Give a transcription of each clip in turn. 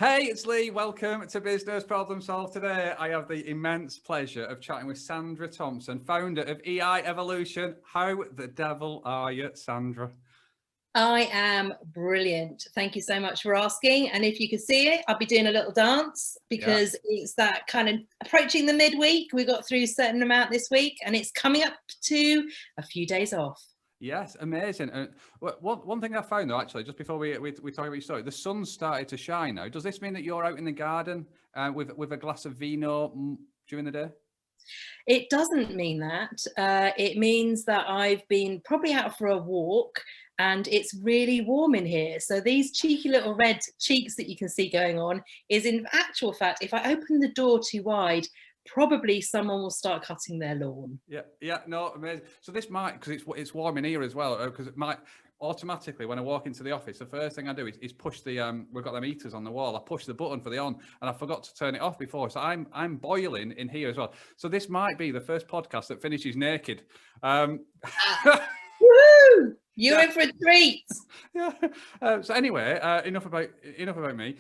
Hey, it's Lee. Welcome to Business Problem Solved. Today, I have the immense pleasure of chatting with Sandra Thompson, founder of EI Evolution. How the devil are you, Sandra? I am brilliant. Thank you so much for asking. And if you could see it, I'll be doing a little dance because it's that kind of approaching the midweek. We got through a certain amount this week and it's coming up to a few days off. Yes, amazing. One thing I found though, actually, just before we talk about your story, the sun's started to shine now. Does this mean that you're out in the garden with a glass of vino during the day? It doesn't mean that. It means that I've been probably out for a walk and it's really warm in here. So these cheeky little red cheeks that you can see going on is in actual fact, if I open the door too wide, probably someone will start cutting their lawn. Yeah, no, amazing. So this might, because it's warm in here as well, because it might automatically, when I walk into the office, the first thing I do is push the, we've got the meters on the wall, I push the button for the on, and I forgot to turn it off before, so I'm boiling in here as well. So this might be the first podcast that finishes naked. Woo! You're in for a treat. Yeah. So anyway, enough about me.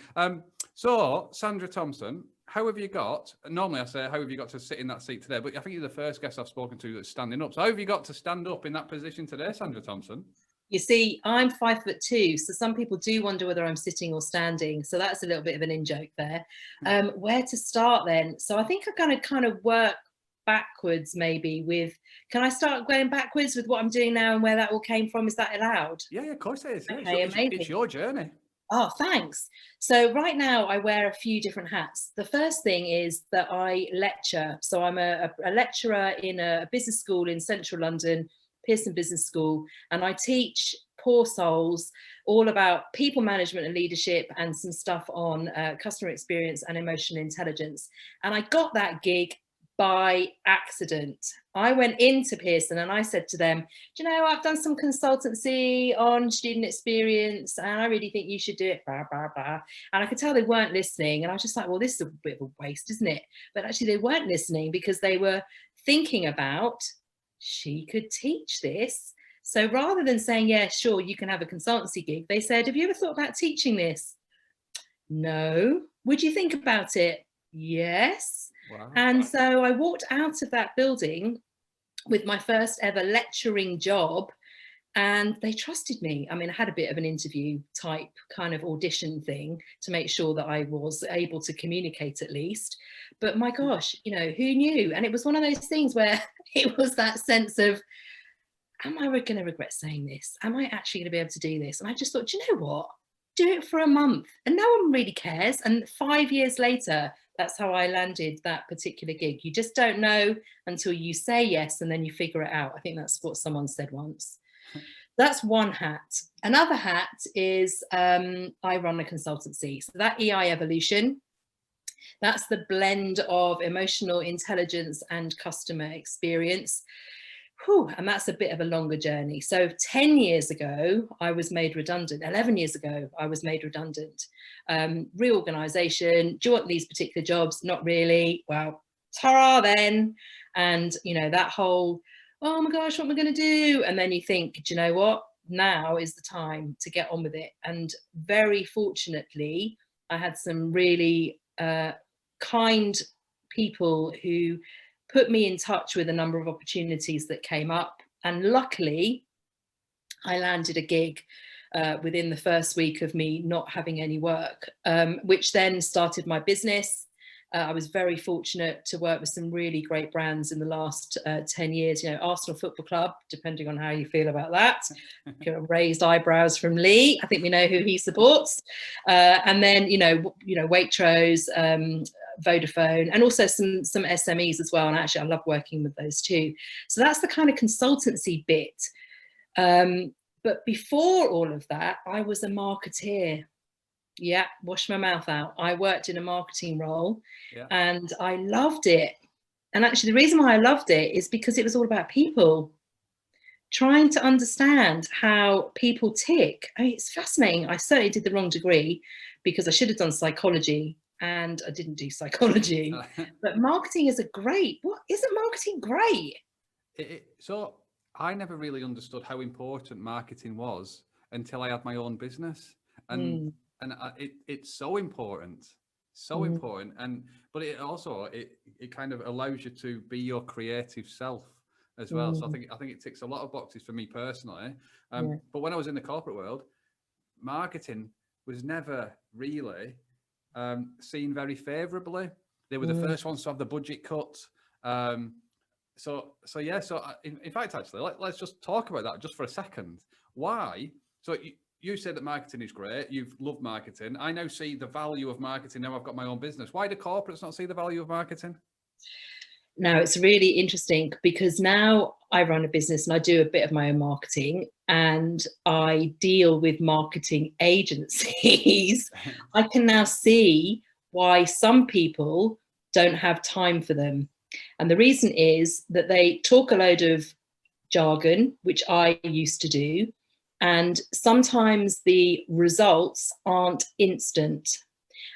So Sandra Thompson, how have you got? Normally I say, how have you got to sit in that seat today? But I think you're the first guest I've spoken to that's standing up. So how have you got to stand up in that position today, Sandra Thompson? You see, I'm 5'2", so some people do wonder whether I'm sitting or standing. So that's a little bit of an in-joke there. Where to start then? So I think I'm going to kind of work backwards maybe with, can I start going backwards with what I'm doing now and where that all came from? Is that allowed? Yeah, of course it is. Yeah, Okay, amazing. It's your journey. Oh, thanks. So right now I wear a few different hats. The first thing is that I lecture. So I'm a lecturer in a business school in central London, Pearson Business School, and I teach poor souls all about people management and leadership and some stuff on customer experience and emotional intelligence. And I got that gig by accident. I went into Pearson and I said to them, do you know, I've done some consultancy on student experience and I really think you should do it, blah, blah, blah. And I could tell they weren't listening. And I was just like, well, this is a bit of a waste, isn't it? But actually they weren't listening because they were thinking about, she could teach this. So rather than saying, yeah, sure, you can have a consultancy gig, they said, have you ever thought about teaching this? No. Would you think about it? Yes. Wow. And so I walked out of that building with my first ever lecturing job and they trusted me. I mean, I had a bit of an interview type kind of audition thing to make sure that I was able to communicate at least. But my gosh, you know, who knew? And it was one of those things where it was that sense of, am I going to regret saying this? Am I actually going to be able to do this? And I just thought, do you know what? Do it for a month and no one really cares. And 5 years later, that's how I landed that particular gig. You just don't know until you say yes and then you figure it out. I think that's what someone said once. That's one hat. Another hat is I run a consultancy. So that EI Evolution, that's the blend of emotional intelligence and customer experience. Whew, and that's a bit of a longer journey. So 10 years ago, I was made redundant. 11 years ago, I was made redundant. Reorganization, do you want these particular jobs? Not really. Well, ta-ra then. And, you know, that whole, oh my gosh, what am I going to do? And then you think, do you know what? Now is the time to get on with it. And very fortunately, I had some really kind people who put me in touch with a number of opportunities that came up. And luckily, I landed a gig within the first week of me not having any work, which then started my business. I was very fortunate to work with some really great brands in the last 10 years, you know, Arsenal Football Club, depending on how you feel about that. Raised eyebrows from Lee. I think we know who he supports. And then, you know, Waitrose, Vodafone, and also some SMEs as well. And actually, I love working with those too. So that's the kind of consultancy bit. But before all of that, I was a marketeer. Yeah, wash my mouth out. I worked in a marketing role and I loved it. And actually, the reason why I loved it is because it was all about people. Trying to understand how people tick. I mean, it's fascinating. I certainly did the wrong degree because I should have done psychology. And I didn't do psychology, but marketing is isn't marketing great? So I never really understood how important marketing was until I had my own business. And and it's so important, so important. And but it also it kind of allows you to be your creative self as well. So I think it ticks a lot of boxes for me personally. But when I was in the corporate world, marketing was never really seen very favorably. They were the first ones to have the budget cut. So in fact, actually, let's just talk about that just for a second. Why? So you said that marketing is great. You've loved marketing. I now see the value of marketing. Now I've got my own business. Why do corporates not see the value of marketing? Now, it's really interesting because now I run a business and I do a bit of my own marketing, and I deal with marketing agencies. I can now see why some people don't have time for them. And the reason is that they talk a load of jargon, which I used to do, and sometimes the results aren't instant.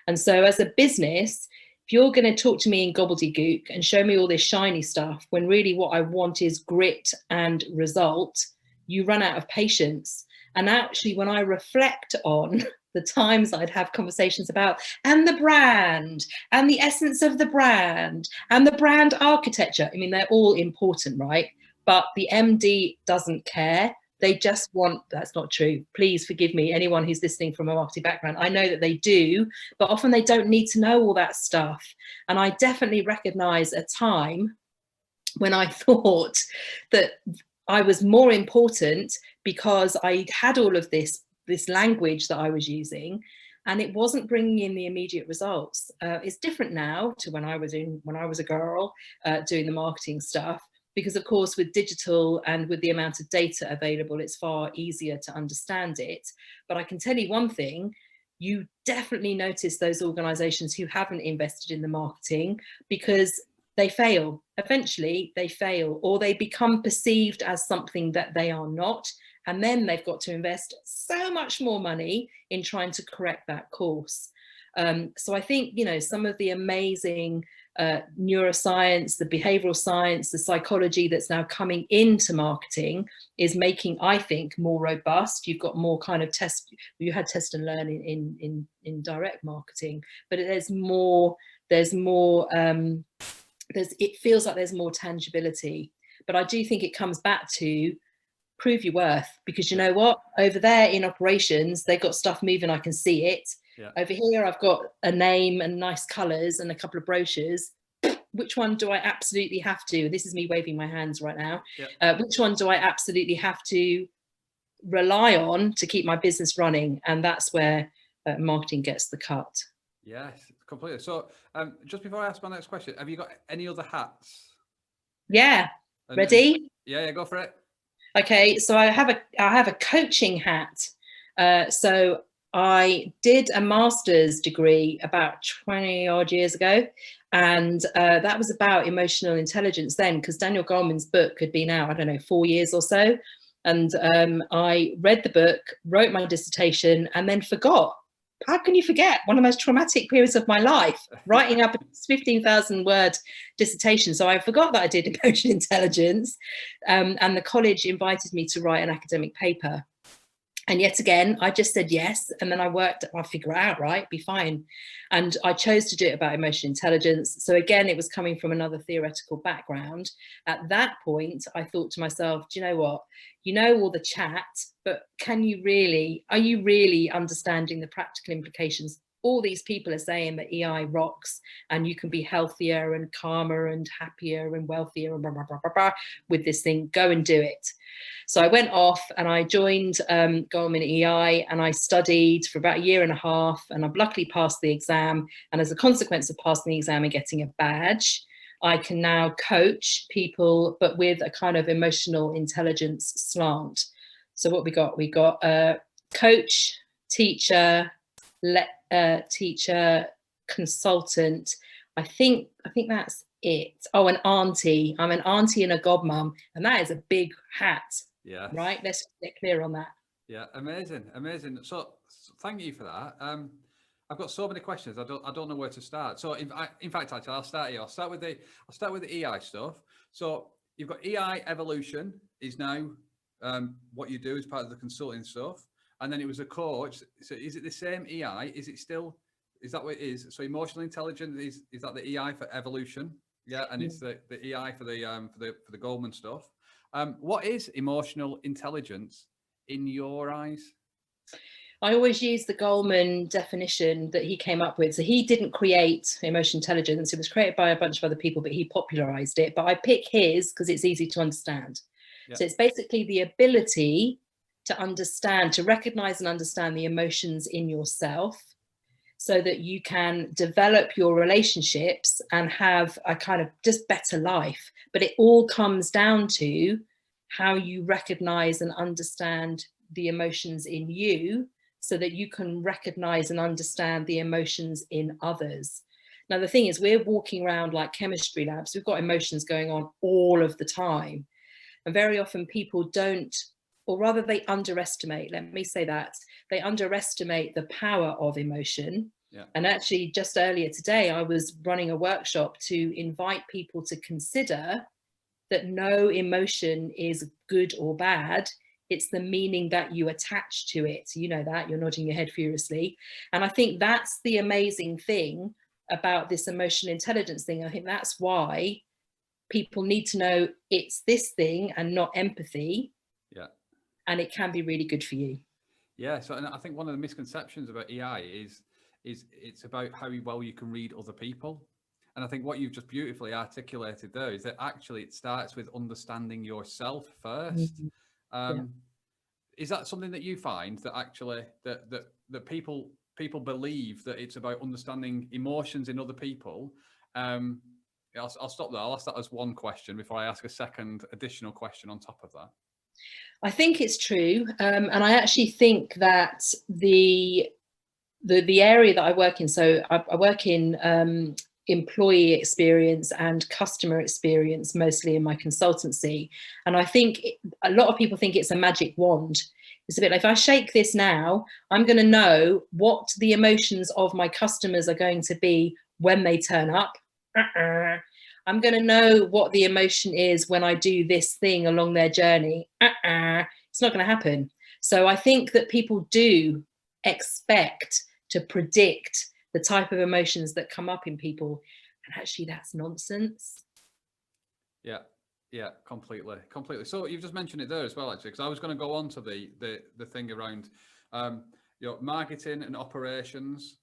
And so as a business, if you're going to talk to me in gobbledygook and show me all this shiny stuff, when really what I want is grit and result, you run out of patience. And actually, when I reflect on the times I'd have conversations about, and the brand, and the essence of the brand, and the brand architecture, I mean, they're all important, right? But the MD doesn't care. They just want, that's not true. Please forgive me, anyone who's listening from a marketing background. I know that they do, but often they don't need to know all that stuff. And I definitely recognize a time when I thought that I was more important because I had all of this language that I was using, and it wasn't bringing in the immediate results. It's different now to when I was a girl doing the marketing stuff. Because of course, with digital and with the amount of data available, it's far easier to understand it. But I can tell you one thing, you definitely notice those organizations who haven't invested in the marketing because they fail. Eventually they fail, or they become perceived as something that they are not. And then they've got to invest so much more money in trying to correct that course. So I think, you know, some of the amazing neuroscience, the behavioral science, the psychology that's now coming into marketing is making, I think, more robust. You've got more kind of you had test and learn in direct marketing, but it feels like there's more tangibility. But I do think it comes back to prove your worth, because you know what, over there in operations, they've got stuff moving, I can see it. Yeah. Over here, I've got a name and nice colours and a couple of brochures. Which one do I absolutely have to? This is me waving my hands right now. Yeah. Which one do I absolutely have to rely on to keep my business running? And that's where marketing gets the cut. Yes, completely. So just before I ask my next question, have you got any other hats? Yeah. Ready? Yeah, go for it. Okay, so I have a coaching hat. So I did a master's degree about 20 odd years ago, and that was about emotional intelligence then, because Daniel Goleman's book had been out, I don't know, 4 years or so. And I read the book, wrote my dissertation, and then forgot. How can you forget? One of the most traumatic periods of my life, writing up a 15,000 word dissertation. So I forgot that I did emotional intelligence, and the college invited me to write an academic paper. And yet again, I just said yes. And then I'll figure it out, right? Be fine. And I chose to do it about emotional intelligence. So again, it was coming from another theoretical background. At that point, I thought to myself, do you know what? You know all the chat, but are you really understanding the practical implications? All these people are saying that EI rocks and you can be healthier and calmer and happier and wealthier and blah, blah, blah, blah, blah, with this thing. Go and do it. So I went off and I joined Goleman EI, and I studied for about 1.5 years, and I've luckily passed the exam. And as a consequence of passing the exam and getting a badge, I can now coach people, but with a kind of emotional intelligence slant. So what we got a coach, teacher, consultant. I think that's it. Oh, an auntie. I'm an auntie and a godmum, and that is a big hat. Yeah. Right. Let's get clear on that. Yeah. Amazing. So thank you for that. I've got so many questions. I don't know where to start. So in fact, actually, I'll start here. I'll start with the EI stuff. So you've got EI evolution is now what you do as part of the consulting stuff. and then it was a coach. So is it the same EI? Is it still? Is that what it is? So emotional intelligence is that the EI for evolution? Yeah, and it's the EI for the Goleman stuff. What is emotional intelligence in your eyes? I always use the Goleman definition that he came up with. So he didn't create emotional intelligence. It was created by a bunch of other people, but he popularized it. But I pick his because it's easy to understand. Yeah. So it's basically the ability to understand, to recognize and understand the emotions in yourself so that you can develop your relationships and have a kind of just better life. But it all comes down to how you recognize and understand the emotions in you so that you can recognize and understand the emotions in others. Now, the thing is, we're walking around like chemistry labs. We've got emotions going on all of the time. And very often people don't, or rather they underestimate, let me say that, they underestimate the power of emotion. Yeah. And actually just earlier today, I was running a workshop to invite people to consider that no emotion is good or bad. It's the meaning that you attach to it. You know that, you're nodding your head furiously. And I think that's the amazing thing about this emotional intelligence thing. I think that's why people need to know it's this thing and not empathy. Yeah. And it can be really good for you. Yeah. So, and I think one of the misconceptions about EI is it's about how well you can read other people. And I think what you've just beautifully articulated there is that actually it starts with understanding yourself first. Yeah. Is that something that you find that actually that people believe that it's about understanding emotions in other people? I'll stop there. I'll ask that as one question before I ask a second additional question on top of that. I think it's true. And I actually think that the area that I work in, so I work in employee experience and customer experience, mostly in my consultancy. And I think a lot of people think it's a magic wand. It's a bit like, if I shake this now, I'm going to know what the emotions of my customers are going to be when they turn up. I'm going to know what the emotion is when I do this thing along their journey. It's not going to happen. So I think that people do expect to predict the type of emotions that come up in people. And actually that's nonsense. Yeah, completely. So you've just mentioned it there as well, actually, because I was going to go on to the thing around marketing and operations.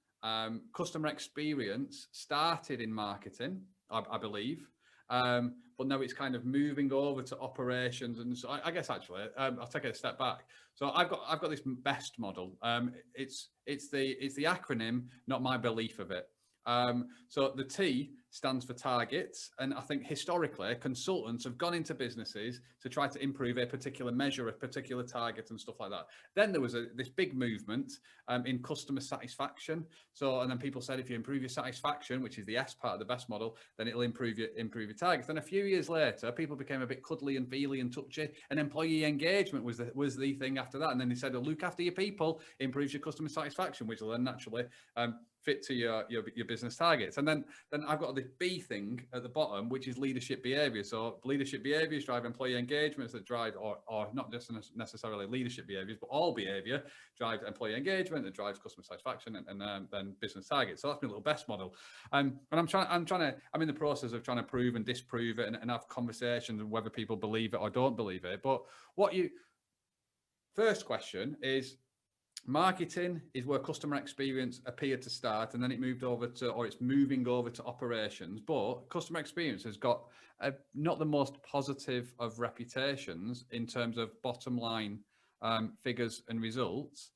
Customer experience started in marketing, I believe, but now it's kind of moving over to operations. And so I guess actually, I'll take it a step back. So I've got this BEST model. It's the acronym, not my belief of it. So the T stands for targets, and I think historically consultants have gone into businesses to try to improve a particular measure, a particular target, and stuff like that. Then there was this big movement in customer satisfaction. So, and then people said if you improve your satisfaction, which is the S part of the BEST model, then it'll improve your targets. Then a few years later, people became a bit cuddly and feely and touchy, and employee engagement was the thing after that. And then they said, oh, look after your people, improves your customer satisfaction, which will then naturally fit to your business targets. And then I've got the B thing at the bottom, which is leadership behavior. So leadership behaviors drive employee engagements that drive, or not just necessarily leadership behaviors, but all behavior drives employee engagement, that drives customer satisfaction, and then business targets. So that's my little BEST model. And I'm in the process of trying to prove and disprove it and have conversations on whether people believe it or don't believe it. But first question is, marketing is where customer experience appeared to start, and then it moved over to, or it's moving over to operations. But customer experience has got not the most positive of reputations in terms of bottom line figures and results.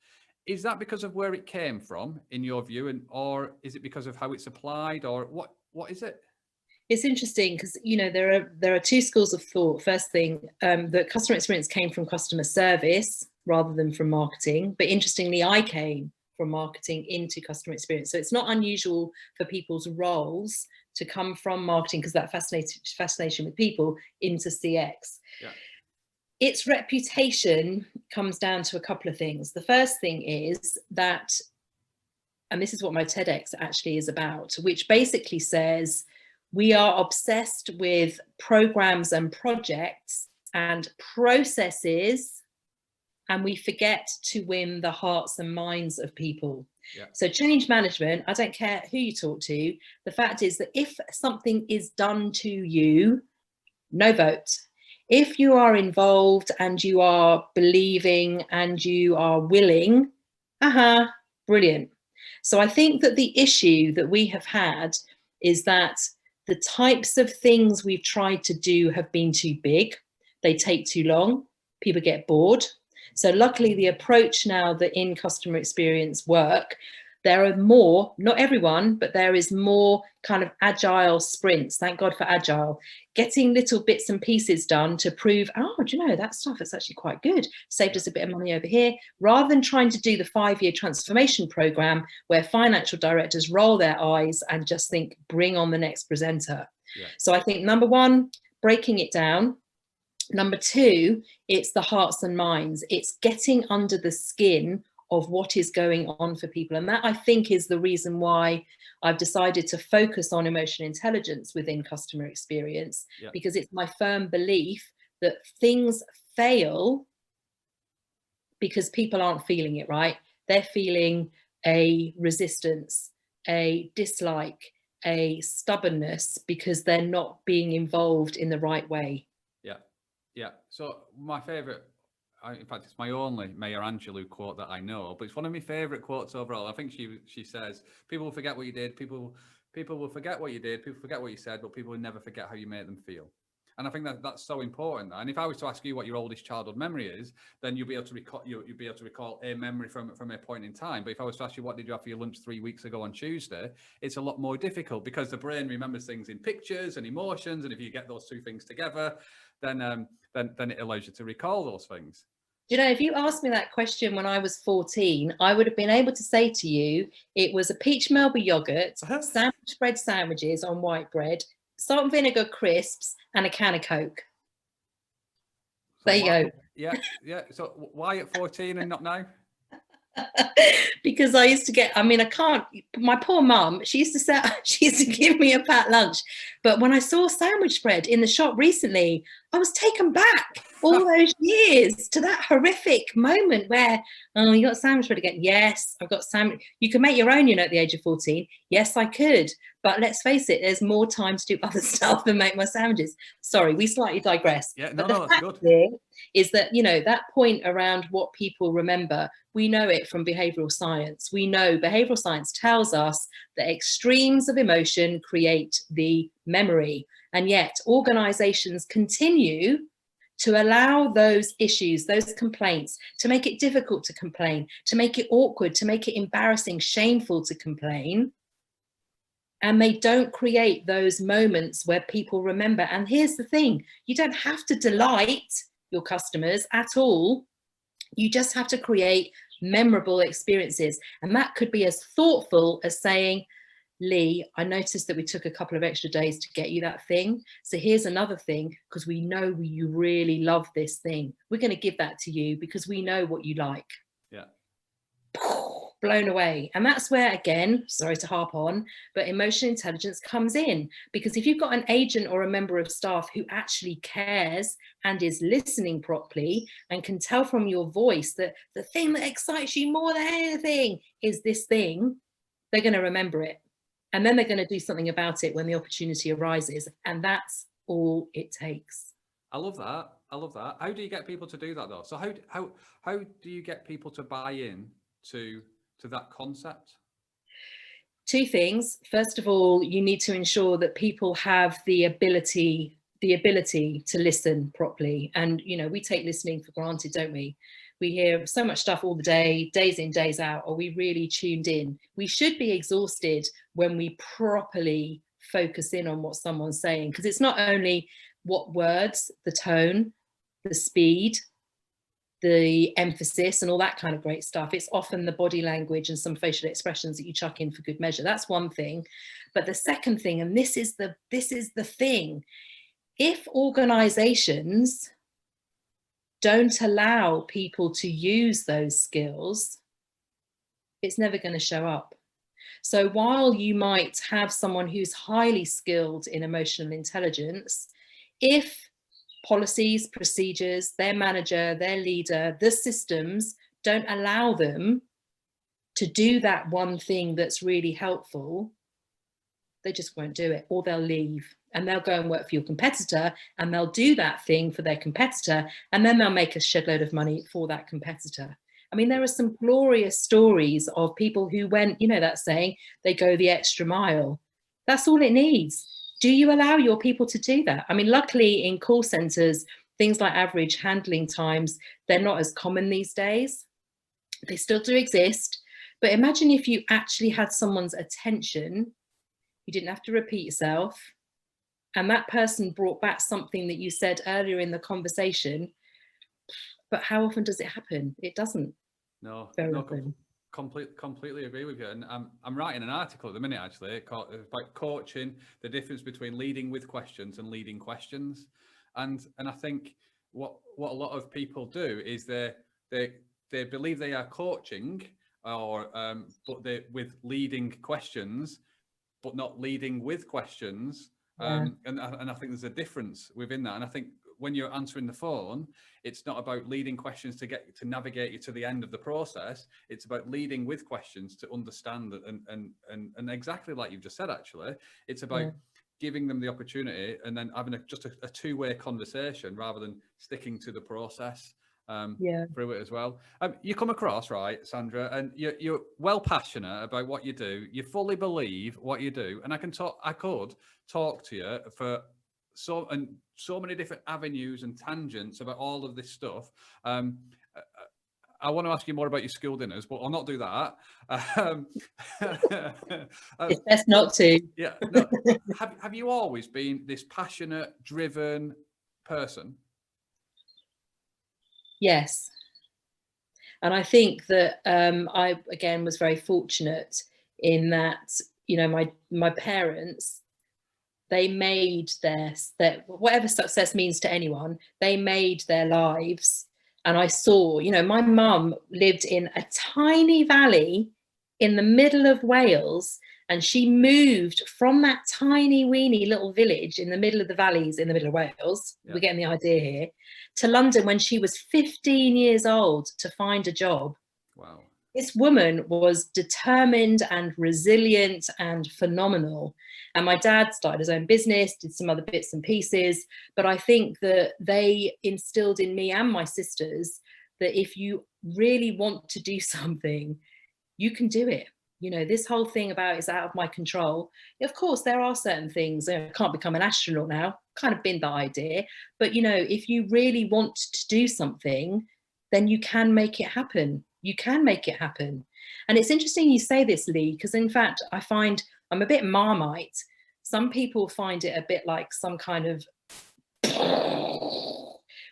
Is that because of where it came from, in your view, or is it because of how it's applied, or what is it? It's interesting because, there are two schools of thought. First thing, that customer experience came from customer service rather than from marketing. But interestingly, I came from marketing into customer experience. So it's not unusual for people's roles to come from marketing, because that fascination with people, into CX. Yeah. Its reputation comes down to a couple of things. The first thing is that, and this is what my TEDx actually is about, which basically says, we are obsessed with programs and projects and processes and we forget to win the hearts and minds of people. Yeah. So change management, I don't care who you talk to, the fact is that if something is done to you, no vote. If you are involved and you are believing and you are willing, brilliant. So I think that the issue that we have had is that the types of things we've tried to do have been too big. They take too long. People get bored. So luckily the approach now that in customer experience work, there are more, not everyone, but there is more kind of agile sprints. Thank God for agile. Getting little bits and pieces done to prove, oh, do you know, that stuff is actually quite good. Saved us a bit of money over here. Rather than trying to do the 5-year transformation program where financial directors roll their eyes and just think, bring on the next presenter. Yeah. So I think number one, breaking it down. Number two, it's the hearts and minds. It's getting under the skin of what is going on for people. And that, I think, is the reason why I've decided to focus on emotional intelligence within customer experience, because it's my firm belief that things fail because people aren't feeling it, right? They're feeling a resistance, a dislike, a stubbornness because they're not being involved in the right way. Yeah. So my favorite, in fact, it's my only Maya Angelou quote that I know, but it's one of my favorite quotes overall. I think she says, people will forget what you did. People will forget what you did. People forget what you said, but people will never forget how you made them feel. And I think that's so important. And if I was to ask you what your oldest childhood memory is, then you'll be able to recall, you'll be able to recall a memory from a point in time. But if I was to ask you what did you have for your lunch 3 weeks ago on Tuesday, it's a lot more difficult because the brain remembers things in pictures and emotions. And if you get those two things together, then it allows you to recall those things. You know, if you asked me that question when I was 14, I would have been able to say to you, it was a peach Melba yogurt, sandwich bread sandwiches on white bread, salt and vinegar crisps, and a can of Coke. So there you go. Yeah. So why at 14 and not now? Because I used to get, I mean, I can't, my poor mum, she used to give me a packed lunch. But when I saw sandwich bread in the shop recently, I was taken back all those years to that horrific moment where, oh, you got sandwich bread again? Yes, I've got sandwich. You can make your own, you know, at the age of 14. Yes, I could. But let's face it, there's more time to do other stuff than make my sandwiches. Sorry, we slightly digress. Yeah, but the fact is that, you know, that point around what people remember, we know it from behavioral science. We know behavioral science tells us that extremes of emotion create the memory. And yet organizations continue to allow those issues, those complaints, to make it difficult to complain, to make it awkward, to make it embarrassing, shameful to complain. And they don't create those moments where people remember. And here's the thing, you don't have to delight your customers at all. You just have to create memorable experiences. And that could be as thoughtful as saying, Lee, I noticed that we took a couple of extra days to get you that thing. So here's another thing, because we know you really love this thing. We're going to give that to you because we know what you like. Yeah. Blown away. And that's where, again, sorry to harp on, but emotional intelligence comes in. Because if you've got an agent or a member of staff who actually cares and is listening properly and can tell from your voice that the thing that excites you more than anything is this thing, they're going to remember it. And then they're going to do something about it when the opportunity arises. And that's all it takes. I love that. How do you get people to do that though? So how do you get people to buy in to that concept? Two things. First of all, you need to ensure that people have the ability to listen properly. And, you know, we take listening for granted, don't we? We hear so much stuff all the day, days in, days out. Are we really tuned in? We should be exhausted when we properly focus in on what someone's saying, because it's not only what words, the tone, the speed, the emphasis and all that kind of great stuff. It's often the body language and some facial expressions that you chuck in for good measure. That's one thing. But the second thing, and this is the thing, if organizations don't allow people to use those skills, it's never going to show up. So while you might have someone who's highly skilled in emotional intelligence, if policies, procedures, their manager, their leader, the systems don't allow them to do that one thing that's really helpful, they just won't do it, or they'll leave and they'll go and work for your competitor, and they'll do that thing for their competitor, and then they'll make a shed load of money for that competitor. I mean, there are some glorious stories of people who went, you know, that saying, they go the extra mile. That's all it needs. Do you allow your people to do that? I mean, luckily in call centers, things like average handling times, they're not as common these days. They still do exist. But imagine if you actually had someone's attention, you didn't have to repeat yourself, and that person brought back something that you said earlier in the conversation. But how often does it happen? It doesn't. No, very often. Completely agree with you. And I'm writing an article at the minute, actually, about coaching, the difference between leading with questions and leading questions. And I think what a lot of people do is they believe they are coaching, or but they with leading questions, but not leading with questions. Yeah. And I think there's a difference within that. And I think when you're answering the phone, it's not about leading questions to navigate you to the end of the process. It's about leading with questions to understand and exactly like you've just said, actually, it's about giving them the opportunity and then having just a two-way conversation rather than sticking to the process through it as well. You come across, right, Sandra, and you're well passionate about what you do. You fully believe what you do, and I could talk to you for so many different avenues and tangents about all of this stuff. I want to ask you more about your school dinners, but I'll not do that. It's best not to. Yeah. No, have you always been this passionate, driven person? Yes. And I think that I, again, was very fortunate in that, you know, my parents, they made their whatever success means to anyone, they made their lives. And I saw, you know, my mum lived in a tiny valley in the middle of Wales, and she moved from that tiny weeny little village in the middle of the valleys in the middle of Wales, we're getting the idea here, to London when she was 15 years old to find a job. Wow. This woman was determined and resilient and phenomenal. And my dad started his own business, did some other bits and pieces. But I think that they instilled in me and my sisters that if you really want to do something, you can do it. You know, this whole thing about it's out of my control. Of course, there are certain things. I can't become an astronaut now. Kind of been that idea. But, you know, if you really want to do something, then you can make it happen. You can make it happen. And it's interesting you say this, Lee, because in fact, I find I'm a bit Marmite. Some people find it a bit like some kind of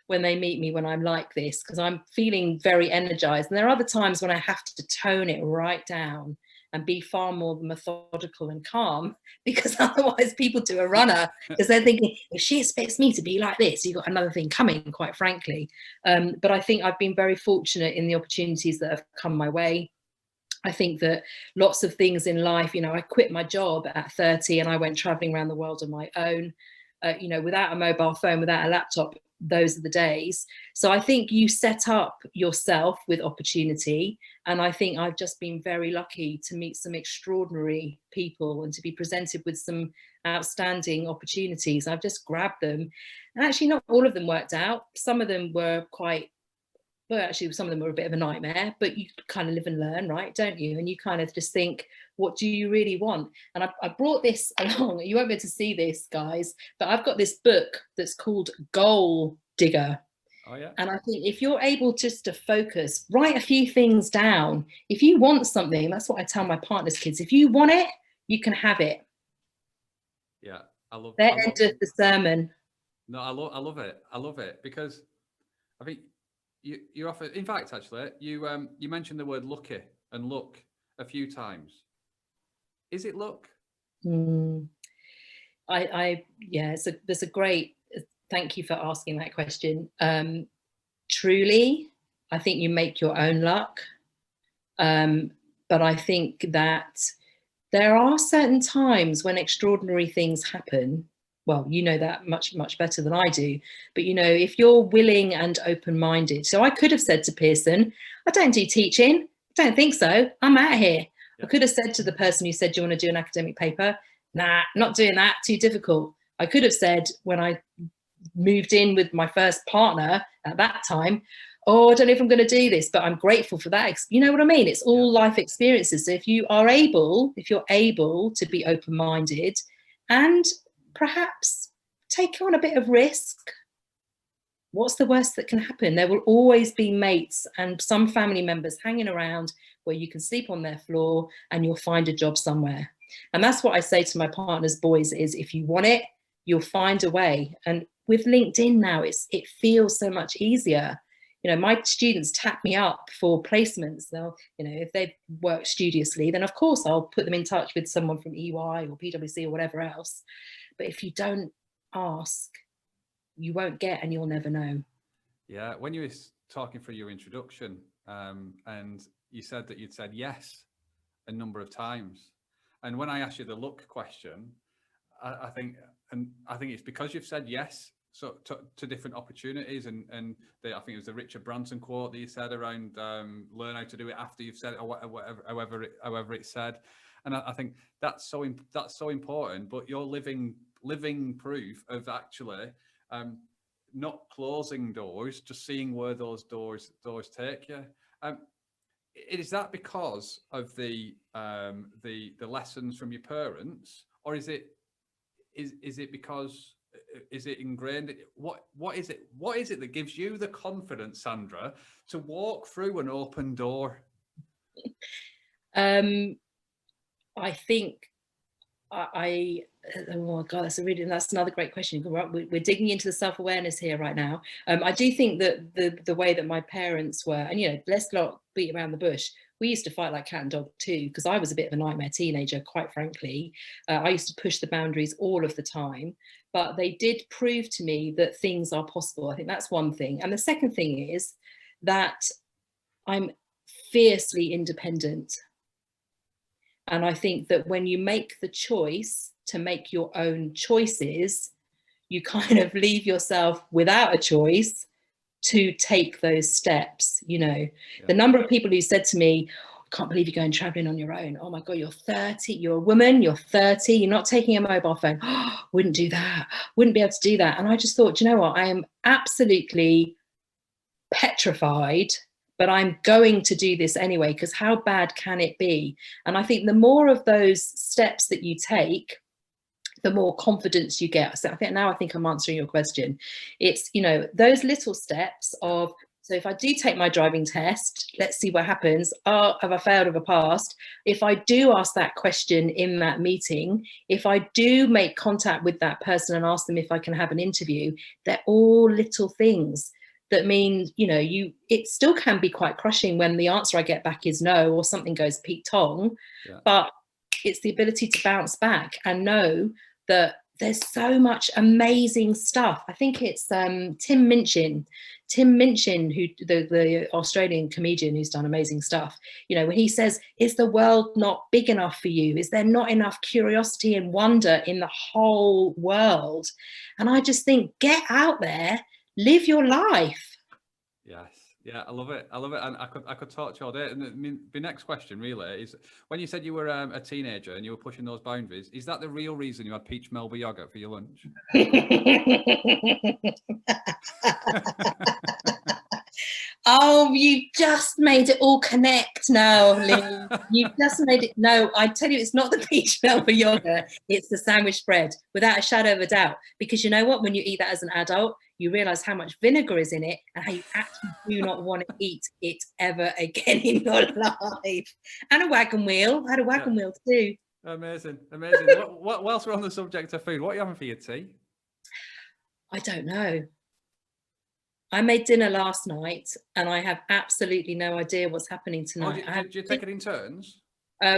when they meet me when I'm like this, because I'm feeling very energized. And there are other times when I have to tone it right down and be far more methodical and calm, because otherwise people do a runner because they're thinking, if she expects me to be like this, you've got another thing coming, quite frankly. But I think I've been very fortunate in the opportunities that have come my way. I think that lots of things in life, you know, I quit my job at 30 and I went traveling around the world on my own, you know, without a mobile phone, without a laptop. Those are the days. So I think you set up yourself with opportunity. And I think I've just been very lucky to meet some extraordinary people and to be presented with some outstanding opportunities. I've just grabbed them. And actually not all of them worked out. Some of them were actually some of them were a bit of a nightmare, but you kind of live and learn, right? Don't you? And you kind of just think, what do you really want? And I brought this along. You won't be able to see this, guys, but I've got this book that's called Goal Digger. Oh, yeah. And I think if you're able just to focus, write a few things down. If you want something, that's what I tell my partner's kids. If you want it, you can have it. Yeah, I love the sermon. No, I love it. I love it because I think you're often, in fact, actually, you mentioned the word lucky and luck a few times. Is it luck? There's a great, thank you for asking that question. Truly, I think you make your own luck. But I think that there are certain times when extraordinary things happen well, you know that much better than I do, but you know, if you're willing and open-minded. So I could have said to Pearson, I don't do teaching, I don't think so, I'm out of here. I could have said to the person who said, do you want to do an academic paper? Nah, not doing that, too difficult. I could have said, when I moved in with my first partner at that time, oh, I don't know if I'm going to do this, but I'm grateful for that. You know what I mean? It's all life experiences. So if you're able to be open-minded and perhaps take on a bit of risk, what's the worst that can happen? There will always be mates and some family members hanging around where you can sleep on their floor and you'll find a job somewhere. And that's what I say to my partner's boys is, if you want it, you'll find a way. And with LinkedIn now, it feels so much easier. You know, my students tap me up for placements. They'll, you know, if they work studiously, then of course I'll put them in touch with someone from EY or PwC or whatever else. But if you don't ask, you won't get, and you'll never know. Yeah, when you were talking through your introduction, and you said that you'd said yes a number of times, and when I asked you the look question, I think it's because you've said yes so to different opportunities, and I think it was the Richard Branson quote that you said around learn how to do it after you've said it, or whatever, however it's said, and I think that's so important. But you're living proof of actually not closing doors, just seeing where those doors take you. Is that because of the lessons from your parents, or is it because, is it ingrained? What is it that gives you the confidence, Sandra, to walk through an open door? I think oh my God, that's another great question. We're digging into the self-awareness here right now. I do think that the way that my parents were, and you know, let's not beat around the bush. We used to fight like cat and dog too, because I was a bit of a nightmare teenager, quite frankly. I used to push the boundaries all of the time, but they did prove to me that things are possible. I think that's one thing. And the second thing is that I'm fiercely independent. And I think that when you make the choice to make your own choices, you kind of leave yourself without a choice to take those steps. You know, the number of people who said to me, I can't believe you're going traveling on your own. Oh my God, you're 30, you're a woman, you're 30, you're not taking a mobile phone. Oh, wouldn't do that, wouldn't be able to do that. And I just thought, you know what, I am absolutely petrified, but I'm going to do this anyway, because how bad can it be? And I think the more of those steps that you take, the more confidence you get. So I think I'm answering your question. It's, you know, those little steps of, so if I do take my driving test, let's see what happens. Oh, have I failed, have I passed? If I do ask that question in that meeting, if I do make contact with that person and ask them if I can have an interview, they're all little things that mean, you know, it still can be quite crushing when the answer I get back is no, or something goes Pete Tong, but it's the ability to bounce back and know that there's so much amazing stuff. I think it's Tim Minchin, who the Australian comedian who's done amazing stuff. You know, when he says, is the world not big enough for you? Is there not enough curiosity and wonder in the whole world? And I just think, get out there, live your life. Yes. Yeah, I love it. And I could talk to you all day. And the next question really is, when you said you were a teenager and you were pushing those boundaries, is that the real reason you had peach Melba yogurt for your lunch? Oh, you just made it all connect now, Lee. You just made it. No, I tell you, it's not the peach Melba yogurt. It's the sandwich bread, without a shadow of a doubt. Because you know what? When you eat that as an adult, you realize how much vinegar is in it and how you actually do not want to eat it ever again in your life. And a wagon wheel. I had a wagon wheel too. Amazing. Whilst we're on the subject of food, what are you having for your tea? I don't know. I made dinner last night and I have absolutely no idea what's happening tonight. Do you take it in turns?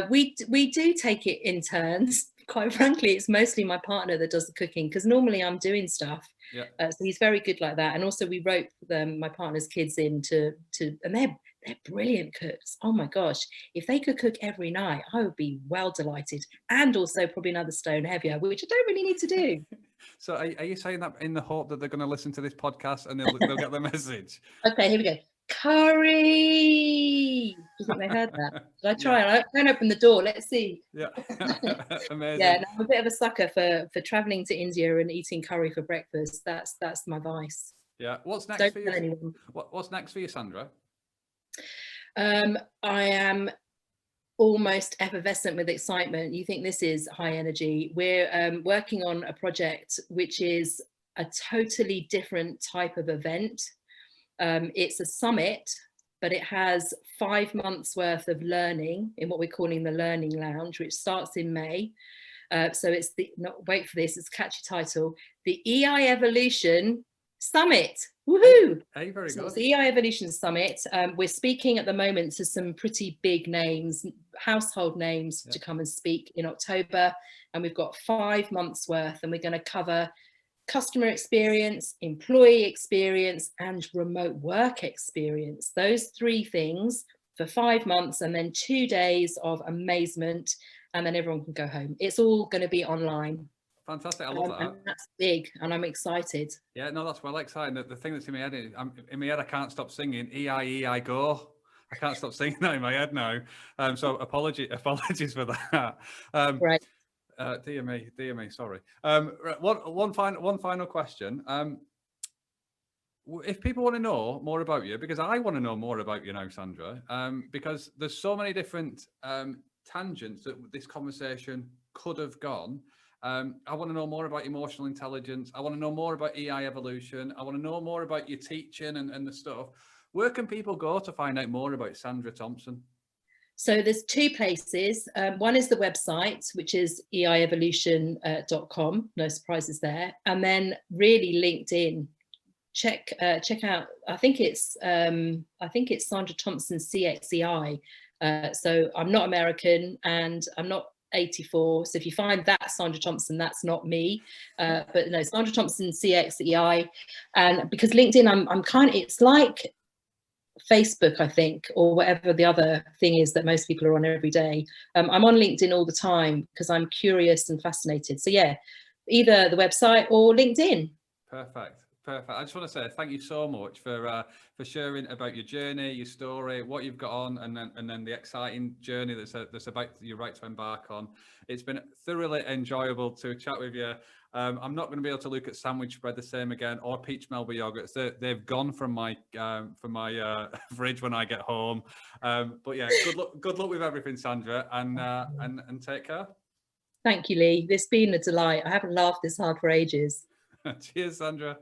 We do take it in turns. Quite frankly, it's mostly my partner that does the cooking, because normally I'm doing stuff. So he's very good like that. And also we rope my partner's kids in and they're brilliant cooks. Oh my gosh, if they could cook every night, I would be well delighted. And also probably another stone heavier, which I don't really need to do. So are you saying that in the hope that they're going to listen to this podcast and they'll get the message? Okay, here we go. Curry. Do you think they heard that? Did I try? Yeah. I don't open the door. Let's see. Yeah. Amazing. Yeah, no, I'm a bit of a sucker for traveling to India and eating curry for breakfast. That's my vice. Yeah. What's next Don't for tell you? anyone. What's next for you, Sandra? I am almost effervescent with excitement. You think this is high energy. We're working on a project which is a totally different type of event. It's a summit, but it has 5 months worth of learning in what we're calling the Learning Lounge, which starts in May. So it's wait for this, it's a catchy title, the EI Evolution Summit. Woohoo! Hey, very So good. it's the EI Evolution Summit. We're speaking at the moment to some pretty big names, household names, to come and speak in October. And we've got 5 months worth, and we're going to cover customer experience, employee experience, and remote work experience. Those 3 things for 5 months, and then 2 days of amazement, and then everyone can go home. It's all going to be online. Fantastic. I love that. And that's big, and I'm excited. Yeah, no, that's well exciting. The thing that's in my head is, I can't stop singing EI go. I can't stop singing that in my head now. So apologies for that. Right. Dear me, sorry. One final question. If people want to know more about you, because I want to know more about you now, Sandra, because there's so many different tangents that this conversation could have gone. I want to know more about emotional intelligence. I want to know more about EI evolution. I want to know more about your teaching and the stuff. Where can people go to find out more about Sandra Thompson? So there's 2 places. One is the website, which is eievolution.com. No surprises there. And then really LinkedIn. Check out. I think it's Sandra Thompson CXEI. So I'm not American and I'm not 84. So if you find that Sandra Thompson, that's not me. But no, Sandra Thompson CXEI. And because LinkedIn, I'm kind of, it's like Facebook, I think, or whatever the other thing is that most people are on every day. I'm on LinkedIn all the time because I'm curious and fascinated. So yeah, either the website or LinkedIn. Perfect. I just want to say thank you so much for sharing about your journey, your story, what you've got on, and then the exciting journey that's about you're right to embark on. It's been thoroughly enjoyable to chat with you. I'm not going to be able to look at sandwich bread the same again, or peach Melba yogurts. They've gone from my fridge when I get home. But yeah, good luck with everything, Sandra, and take care. Thank you, Lee. It's been a delight. I haven't laughed this hard for ages. Cheers, Sandra.